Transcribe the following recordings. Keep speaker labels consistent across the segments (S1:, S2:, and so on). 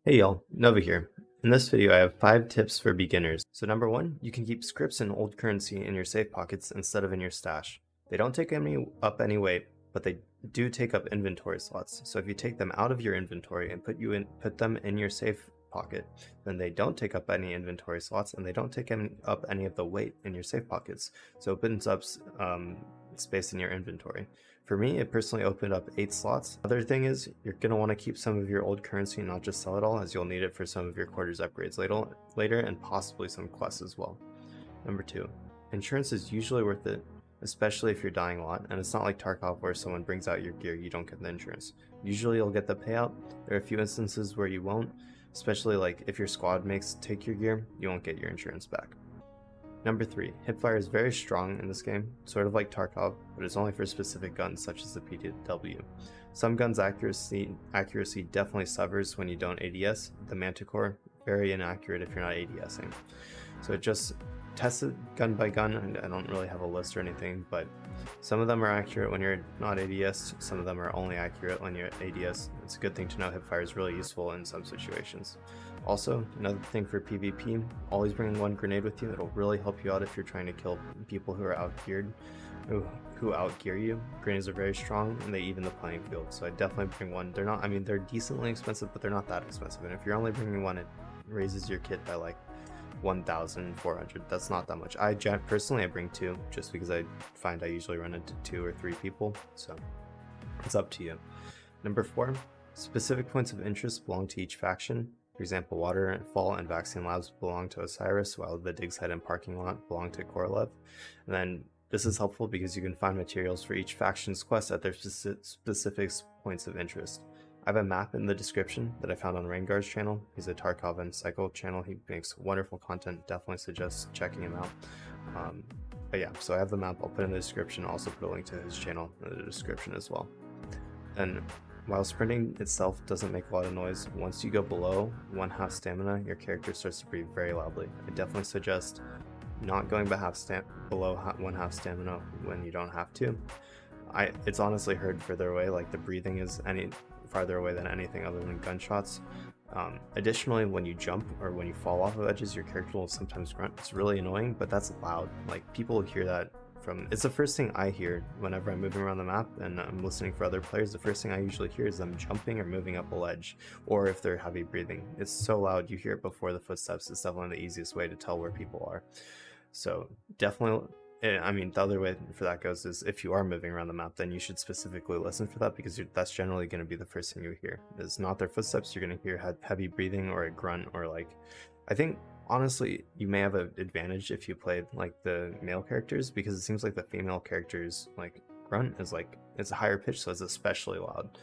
S1: Hey y'all, Nova here. In this video I have 5 tips for beginners. So number 1, you can keep scripts and old currency in your safe pockets instead of in your stash. They don't take up any weight, but they do take up inventory slots. So if you take them out of your inventory and put them in your safe pocket, then they don't take up any inventory slots and they don't take up any of the weight in your safe pockets. So it opens up space in your inventory. For me, it personally opened up 8 slots. Other thing is, you're going to want to keep some of your old currency and not just sell it all, as you'll need it for some of your quarters upgrades later and possibly some quests as well. Number 2, insurance is usually worth it, especially if you're dying a lot, and it's not like Tarkov where someone brings out your gear, you don't get the insurance. Usually you'll get the payout. There are a few instances where you won't, especially like if your squad mates take your gear, you won't get your insurance back. Number 3, Hipfire is very strong in this game, sort of like Tarkov, but it's only for specific guns such as the PW. Some guns' accuracy definitely suffers when you don't ADS. The Manticore, very inaccurate if you're not ADSing. So just test it gun by gun, and I don't really have a list or anything, but some of them are accurate when you're not ADS, some of them are only accurate when you're ADS. It's a good thing to know Hipfire is really useful in some situations. Also, another thing for PvP, always bring one grenade with you. It'll really help you out if you're trying to kill people who are outgeared, who outgear you. Grenades are very strong and they even the playing field, so I definitely bring one. They're decently expensive, but they're not that expensive, and if you're only bringing one, it raises your kit by like 1,400. That's not that much. Personally I bring 2 just because I find I usually run into 2 or 3 people, so it's up to you. Number 4, specific points of interest belong to each faction. For example, Waterfall and Vaccine Labs belong to Osiris, while the dig site and parking lot belong to koloruv. And then this is helpful because you can find materials for each faction's quest at their specific points of interest. I have a map in the description that I found on Rengar's channel. He's a Tarkov and Cycle channel. He makes wonderful content. Definitely suggest checking him out. But yeah, so I have the map. I'll put in the description. I'll also put a link to his channel in the description as well. And while sprinting itself doesn't make a lot of noise, once you go below 1/2 stamina, your character starts to breathe very loudly. I definitely suggest not going below 1/2 stamina when you don't have to. It's honestly heard further away, like the breathing is farther away than anything other than gunshots. Additionally, when you jump or when you fall off of edges, your character will sometimes grunt. It's really annoying, but that's loud. Like, people hear that it's the first thing I hear whenever I'm moving around the map and I'm listening for other players. The first thing I usually hear is them jumping or moving up a ledge, or if they're heavy breathing. It's so loud, you hear it before the footsteps. It's definitely the easiest way to tell where people are. So definitely, the other way for that goes is if you are moving around the map, then you should specifically listen for that, because that's generally going to be the first thing you hear. It's not their footsteps. You're going to hear heavy breathing or a grunt, or like, I think honestly you may have an advantage if you played like the male characters, because it seems like the female characters like grunt is like, it's a higher pitch, so it's especially loud.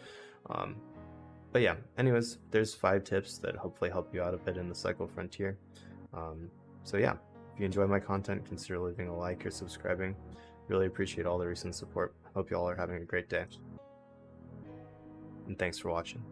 S1: But yeah, anyways, there's 5 tips that hopefully help you out a bit in the Cycle Frontier. So yeah, if you enjoy my content, consider leaving a like or subscribing. Really appreciate all the recent support. Hope you all are having a great day. And thanks for watching.